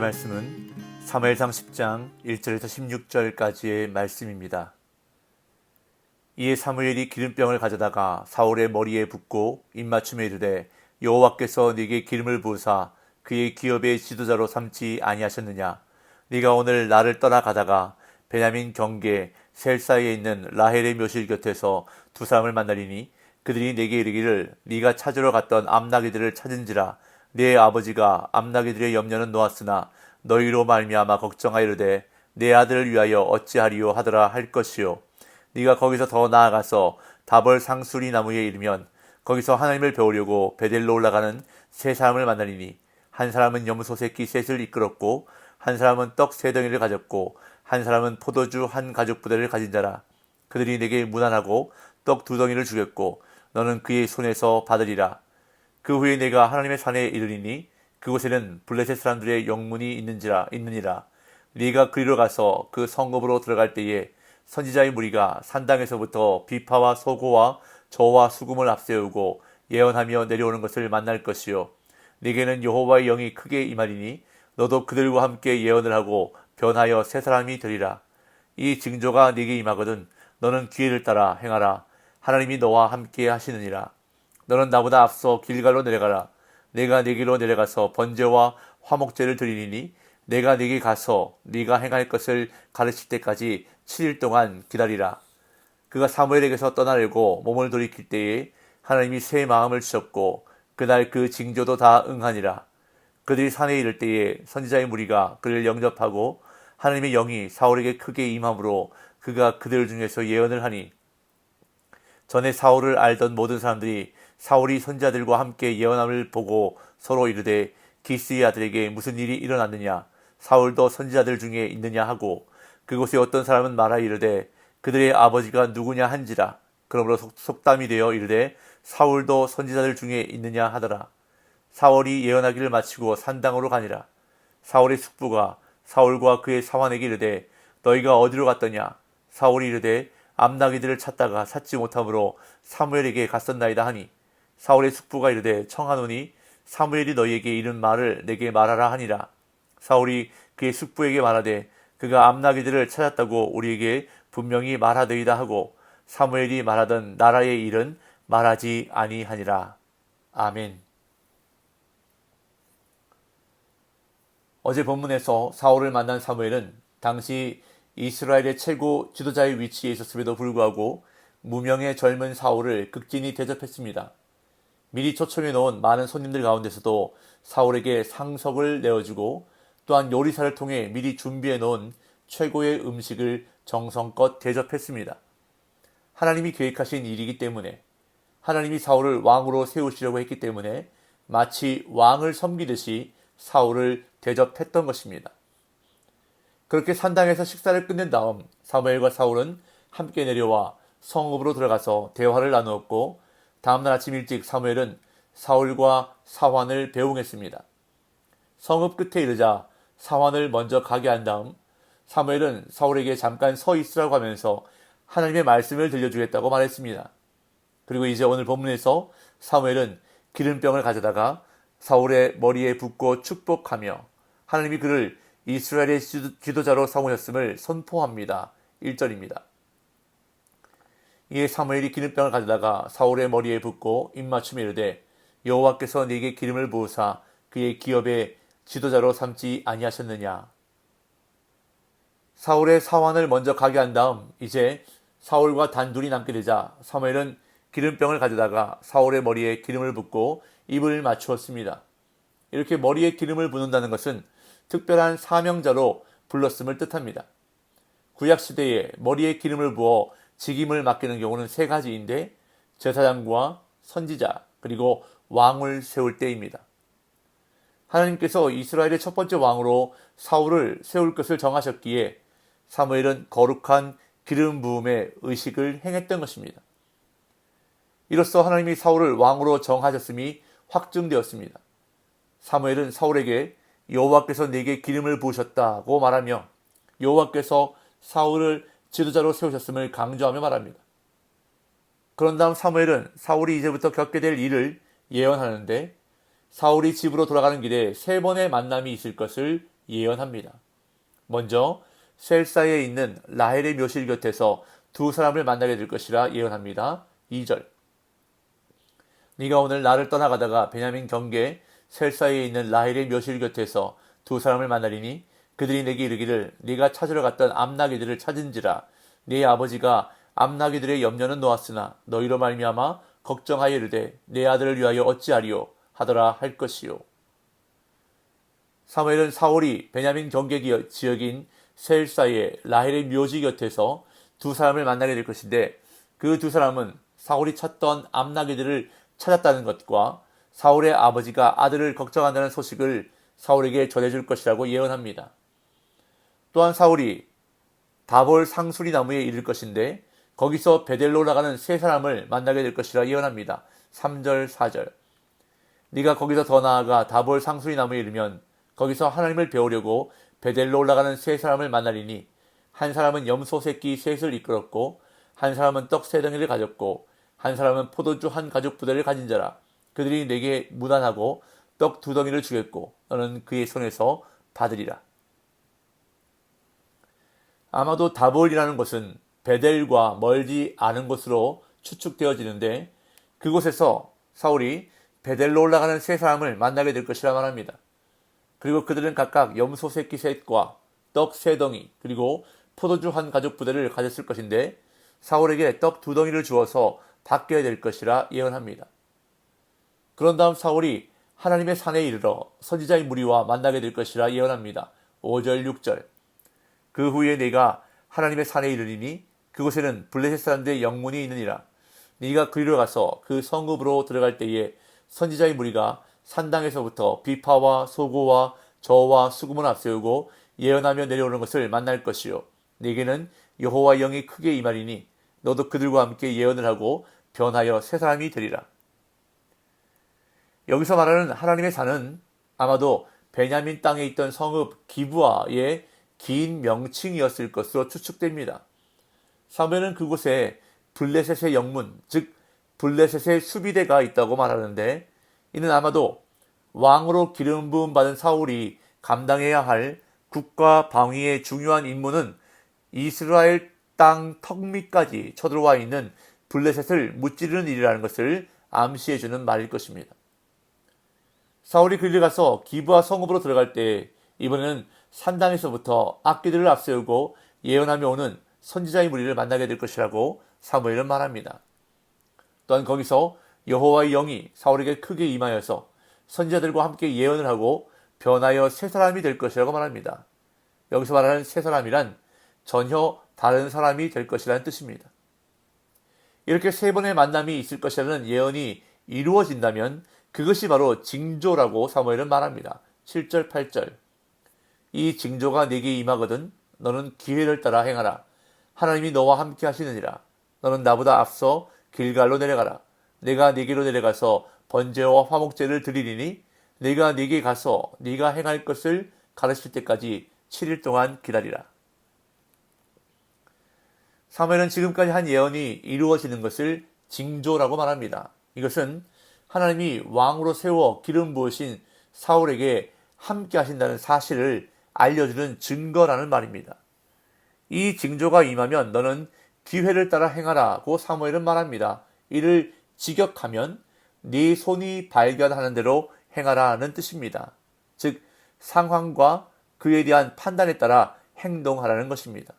말씀은 사무엘상 10장 1절에서 16절까지의 말씀입니다. 이에 사무엘이 기름병을 가져다가 사울의 머리에 붓고 입맞춤에 이르되 여호와께서 네게 기름을 부으사 그의 기업의 지도자로 삼지 아니하셨느냐. 네가 오늘 나를 떠나 가다가 베냐민 경계 셀사에 있는 라헬의 묘실 곁에서 두 사람을 만나리니 그들이 네게 이르기를 네가 찾으러 갔던 암나귀들을 찾은지라. 네 아버지가 암나귀들의 염려는 놓았으나 너희로 말미암아 걱정하이르되 내 아들을 위하여 어찌하리요 하더라 할 것이요. 네가 거기서 더 나아가서 다벌 상수리 나무에 이르면 거기서 하나님을 배우려고 베델로 올라가는 세 사람을 만나리니 한 사람은 염소 새끼 셋을 이끌었고 한 사람은 떡 세 덩이를 가졌고 한 사람은 포도주 한 가죽 부대를 가진 자라. 그들이 내게 무난하고 떡 두 덩이를 주겠고 너는 그의 손에서 받으리라. 그 후에 내가 하나님의 산에 이르리니 그곳에는 블레셋 사람들의 영문이 있느니라. 네가 그리로 가서 그 성읍으로 들어갈 때에 선지자의 무리가 산당에서부터 비파와 소고와 저와 수금을 앞세우고 예언하며 내려오는 것을 만날 것이요. 네게는 여호와의 영이 크게 임하리니 너도 그들과 함께 예언을 하고 변하여 새 사람이 되리라. 이 징조가 네게 임하거든 너는 기회를 따라 행하라. 하나님이 너와 함께 하시느니라. 너는 나보다 앞서 길갈로 내려가라. 내가 네게로 내려가서 번제와 화목제를 드리니 내가 네게 가서 네가 행할 것을 가르칠 때까지 7일 동안 기다리라. 그가 사무엘에게서 떠나려고 몸을 돌이킬 때에 하나님이 새 마음을 주셨고 그날 그 징조도 다 응하니라. 그들이 산에 이를 때에 선지자의 무리가 그를 영접하고 하나님의 영이 사울에게 크게 임함으로 그가 그들 중에서 예언을 하니 전에 사울을 알던 모든 사람들이 사울이 선지자들과 함께 예언함을 보고 서로 이르되 기스의 아들에게 무슨 일이 일어났느냐. 사울도 선지자들 중에 있느냐 하고 그곳에 어떤 사람은 말하 이르되 그들의 아버지가 누구냐 한지라. 그러므로 속담이 되어 이르되 사울도 선지자들 중에 있느냐 하더라. 사울이 예언하기를 마치고 산당으로 가니라. 사울의 숙부가 사울과 그의 사환에게 이르되 너희가 어디로 갔더냐. 사울이 이르되 암나귀들을 찾다가 찾지 못하므로 사무엘에게 갔었나이다 하니 사울의 숙부가 이르되 청하노니 사무엘이 너희에게 이른 말을 내게 말하라 하니라. 사울이 그의 숙부에게 말하되 그가 암나귀들을 찾았다고 우리에게 분명히 말하되이다 하고 사무엘이 말하던 나라의 일은 말하지 아니하니라. 아멘. 어제 본문에서 사울을 만난 사무엘은 당시 이스라엘의 최고 지도자의 위치에 있었음에도 불구하고 무명의 젊은 사울을 극진히 대접했습니다. 미리 초청해 놓은 많은 손님들 가운데서도 사울에게 상석을 내어주고 또한 요리사를 통해 미리 준비해 놓은 최고의 음식을 정성껏 대접했습니다. 하나님이 계획하신 일이기 때문에 하나님이 사울을 왕으로 세우시려고 했기 때문에 마치 왕을 섬기듯이 사울을 대접했던 것입니다. 그렇게 산당에서 식사를 끝낸 다음 사무엘과 사울은 함께 내려와 성읍으로 들어가서 대화를 나누었고 다음날 아침 일찍 사무엘은 사울과 사환을 배웅했습니다. 성읍 끝에 이르자 사환을 먼저 가게 한 다음 사무엘은 사울에게 잠깐 서 있으라고 하면서 하나님의 말씀을 들려주겠다고 말했습니다. 그리고 이제 오늘 본문에서 사무엘은 기름병을 가져다가 사울의 머리에 붓고 축복하며 하나님이 그를 이스라엘의 지도자로 삼으셨음을 선포합니다. 1절입니다. 이에 사무엘이 기름병을 가져다가 사울의 머리에 붓고 입맞춤에 이르되 여호와께서 네게 기름을 부으사 그의 기업의 지도자로 삼지 아니하셨느냐. 사울의 사환을 먼저 가게 한 다음 이제 사울과 단둘이 남게 되자 사무엘은 기름병을 가져다가 사울의 머리에 기름을 붓고 입을 맞추었습니다. 이렇게 머리에 기름을 붓는다는 것은 특별한 사명자로 불렀음을 뜻합니다. 구약시대에 머리에 기름을 부어 직임을 맡기는 경우는 세 가지인데 제사장과 선지자 그리고 왕을 세울 때입니다. 하나님께서 이스라엘의 첫 번째 왕으로 사울을 세울 것을 정하셨기에 사무엘은 거룩한 기름 부음의 의식을 행했던 것입니다. 이로써 하나님이 사울을 왕으로 정하셨음이 확증되었습니다. 사무엘은 사울에게 여호와께서 네게 기름을 부으셨다고 말하며 여호와께서 사울을 지도자로 세우셨음을 강조하며 말합니다. 그런 다음 사무엘은 사울이 이제부터 겪게 될 일을 예언하는데 사울이 집으로 돌아가는 길에 3번의 만남이 있을 것을 예언합니다. 먼저 셀사에 있는 라헬의 묘실 곁에서 두 사람을 만나게 될 것이라 예언합니다. 2절. 네가 오늘 나를 떠나가다가 베냐민 경계 셀사에 있는 라헬의 묘실 곁에서 두 사람을 만나리니 그들이 내게 이르기를 네가 찾으러 갔던 암나기들을 찾은지라 네 아버지가 암나기들의 염려는 놓았으나 너희로 말미암아 걱정하여 이르되 내 아들을 위하여 어찌하리요 하더라 할 것이요. 사무엘은 사울이 베냐민 경계 지역인 셀사의 라헬의 묘지 곁에서 두 사람을 만나게 될 것인데 그 두 사람은 사울이 찾던 암나기들을 찾았다는 것과 사울의 아버지가 아들을 걱정한다는 소식을 사울에게 전해줄 것이라고 예언합니다. 또한 사울이 다볼 상수리 나무에 이를 것인데 거기서 베델로 나가는 세 사람을 만나게 될 것이라 예언합니다. 3절 4절. 네가 거기서 더 나아가 다볼 상수리 나무에 이르면 거기서 하나님을 배우려고 베델로 올라가는 세 사람을 만나리니 한 사람은 염소 새끼 셋을 이끌었고 한 사람은 떡 세 덩이를 가졌고 한 사람은 포도주 한 가죽 부대를 가진 자라. 그들이 내게 무난하고 떡 두 덩이를 주겠고 너는 그의 손에서 받으리라. 아마도 다볼이라는 것은 베델과 멀지 않은 곳으로 추측되어지는데 그곳에서 사울이 베델로 올라가는 세 사람을 만나게 될 것이라 말합니다. 그리고 그들은 각각 염소 새끼 셋과 떡 세 덩이 그리고 포도주 한 가죽 부대를 가졌을 것인데 사울에게 떡 두 덩이를 주어서 받게 될 것이라 예언합니다. 그런 다음 사울이 하나님의 산에 이르러 선지자의 무리와 만나게 될 것이라 예언합니다. 5절 6절. 그 후에 내가 하나님의 산에 이르리니 그곳에는 블레셋 사람들의 영문이 있느니라. 네가 그리로 가서 그 성읍으로 들어갈 때에 선지자의 무리가 산당에서부터 비파와 소고와 저와 수금을 앞세우고 예언하며 내려오는 것을 만날 것이요 네게는 여호와의 영이 크게 임하리니 너도 그들과 함께 예언을 하고 변하여 새 사람이 되리라. 여기서 말하는 하나님의 산은 아마도 베냐민 땅에 있던 성읍 기브아의 긴 명칭이었을 것으로 추측됩니다. 사무엘은 그곳에 블레셋의 영문, 즉 블레셋의 수비대가 있다고 말하는데 이는 아마도 왕으로 기름 부음 받은 사울이 감당해야 할 국가 방위의 중요한 임무는 이스라엘 땅 턱 밑까지 쳐들어와 있는 블레셋을 무찌르는 일이라는 것을 암시해주는 말일 것입니다. 사울이 그리로 가서 기브아 성읍으로 들어갈 때 이번에는 산당에서부터 악기들을 앞세우고 예언하며 오는 선지자의 무리를 만나게 될 것이라고 사무엘은 말합니다. 또한 거기서 여호와의 영이 사울에게 크게 임하여서 선지자들과 함께 예언을 하고 변하여 새 사람이 될 것이라고 말합니다. 여기서 말하는 새 사람이란 전혀 다른 사람이 될 것이라는 뜻입니다. 이렇게 세 번의 만남이 있을 것이라는 예언이 이루어진다면 그것이 바로 징조라고 사무엘은 말합니다. 7절 8절. 이 징조가 네게 임하거든 너는 기회를 따라 행하라. 하나님이 너와 함께 하시느니라. 너는 나보다 앞서 길갈로 내려가라. 내가 네게로 내려가서 번제와 화목제를 드리리니 내가 네게 가서 네가 행할 것을 가르칠 때까지 7일 동안 기다리라. 사무엘은 지금까지 한 예언이 이루어지는 것을 징조라고 말합니다. 이것은 하나님이 왕으로 세워 기름 부으신 사울에게 함께 하신다는 사실을 알려주는 증거라는 말입니다. 이 징조가 임하면 너는 기회를 따라 행하라고 사무엘은 말합니다. 이를 직역하면 네 손이 발견하는 대로 행하라는 뜻입니다. 즉 상황과 그에 대한 판단에 따라 행동하라는 것입니다.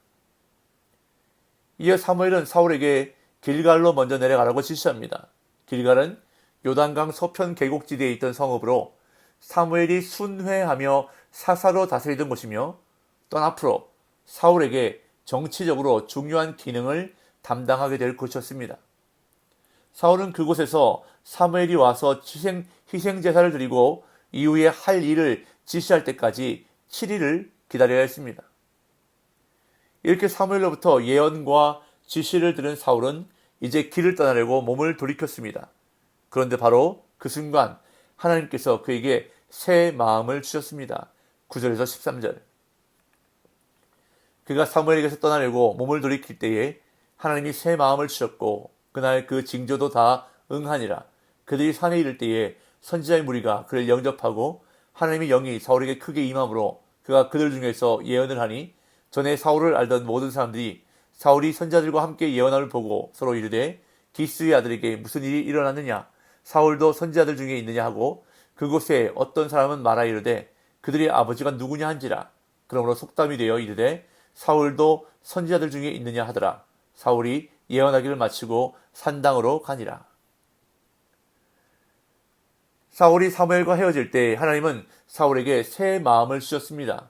이어 사무엘은 사울에게 길갈로 먼저 내려가라고 지시합니다. 길갈은 요단강 서편 계곡지대에 있던 성읍으로 사무엘이 순회하며 사사로 다스리던 곳이며 또한 앞으로 사울에게 정치적으로 중요한 기능을 담당하게 될 곳이었습니다. 사울은 그곳에서 사무엘이 와서 희생 제사를 드리고 이후에 할 일을 지시할 때까지 7일을 기다려야 했습니다. 이렇게 사무엘로부터 예언과 지시를 들은 사울은 이제 길을 떠나려고 몸을 돌이켰습니다. 그런데 바로 그 순간 하나님께서 그에게 새 마음을 주셨습니다. 9절에서 13절. 그가 사무엘에게서 떠나려고 몸을 돌이킬 때에 하나님이 새 마음을 주셨고 그날 그 징조도 다 응하니라. 그들이 산에 이를 때에 선지자의 무리가 그를 영접하고 하나님의 영이 사울에게 크게 임함으로 그가 그들 중에서 예언을 하니 전에 사울을 알던 모든 사람들이 사울이 선지자들과 함께 예언함을 보고 서로 이르되 기스의 아들에게 무슨 일이 일어났느냐 사울도 선지자들 중에 있느냐 하고 그곳에 어떤 사람은 말하 이르되 그들의 아버지가 누구냐 한지라. 그러므로 속담이 되어 이르되 사울도 선지자들 중에 있느냐 하더라. 사울이 예언하기를 마치고 산당으로 가니라. 사울이 사무엘과 헤어질 때 하나님은 사울에게 새 마음을 주셨습니다.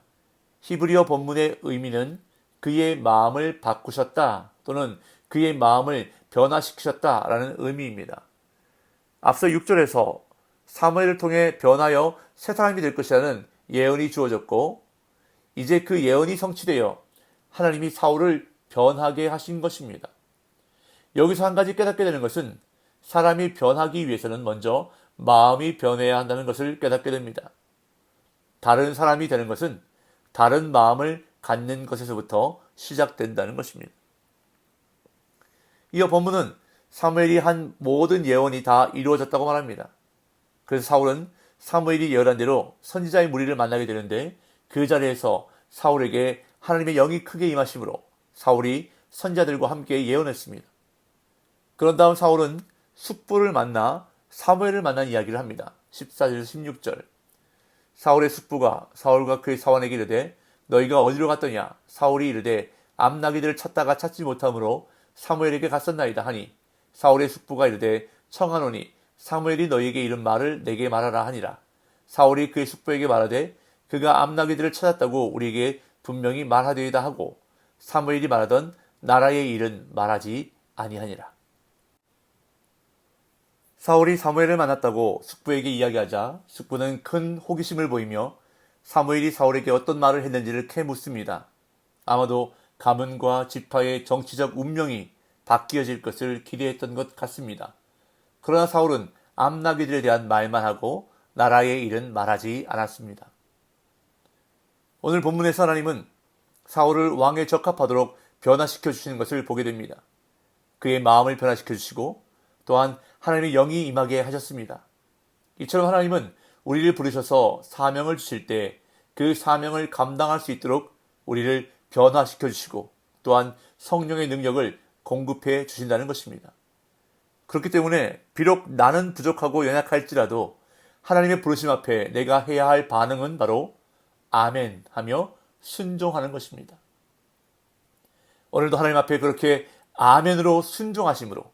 히브리어 본문의 의미는 그의 마음을 바꾸셨다 또는 그의 마음을 변화시키셨다라는 의미입니다. 앞서 6절에서 사무엘을 통해 변하여 새 사람이 될 것이라는 예언이 주어졌고 이제 그 예언이 성취되어 하나님이 사울을 변하게 하신 것입니다. 여기서 한 가지 깨닫게 되는 것은 사람이 변하기 위해서는 먼저 마음이 변해야 한다는 것을 깨닫게 됩니다. 다른 사람이 되는 것은 다른 마음을 갖는 것에서부터 시작된다는 것입니다. 이어 본문은 사무엘이 한 모든 예언이 다 이루어졌다고 말합니다. 그래서 사울은 사무엘이 예언한 대로 선지자의 무리를 만나게 되는데 그 자리에서 사울에게 하나님의 영이 크게 임하심으로 사울이 선지자들과 함께 예언했습니다. 그런 다음 사울은 숙부를 만나 사무엘을 만난 이야기를 합니다. 14절 16절 사울의 숙부가 사울과 그의 사원에게 이르되 너희가 어디로 갔더냐 사울이 이르되 암나기들을 찾다가 찾지 못하므로 사무엘에게 갔었나이다 하니 사울의 숙부가 이르되 청하노니 사무엘이 너희에게 이른 말을 내게 말하라 하니라. 사울이 그의 숙부에게 말하되 그가 암나기들을 찾았다고 우리에게 분명히 말하되이다 하고 사무엘이 말하던 나라의 일은 말하지 아니하니라. 사울이 사무엘을 만났다고 숙부에게 이야기하자 숙부는 큰 호기심을 보이며 사무엘이 사울에게 어떤 말을 했는지를 캐 묻습니다. 아마도 가문과 지파의 정치적 운명이 바뀌어질 것을 기대했던 것 같습니다. 그러나 사울은 암나기들에 대한 말만 하고 나라의 일은 말하지 않았습니다. 오늘 본문에서 하나님은 사울을 왕에 적합하도록 변화시켜 주시는 것을 보게 됩니다. 그의 마음을 변화시켜 주시고 또한 하나님의 영이 임하게 하셨습니다. 이처럼 하나님은 우리를 부르셔서 사명을 주실 때 그 사명을 감당할 수 있도록 우리를 변화시켜 주시고 또한 성령의 능력을 공급해 주신다는 것입니다. 그렇기 때문에 비록 나는 부족하고 연약할지라도 하나님의 부르심 앞에 내가 해야 할 반응은 바로 아멘 하며 순종하는 것입니다. 오늘도 하나님 앞에 그렇게 아멘으로 순종하심으로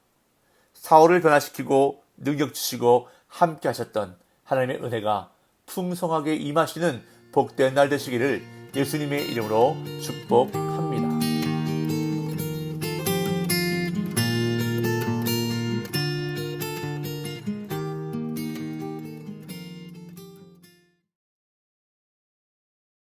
사울을 변화시키고 능력 주시고 함께 하셨던 하나님의 은혜가 풍성하게 임하시는 복된 날 되시기를 예수님의 이름으로 축복합니다.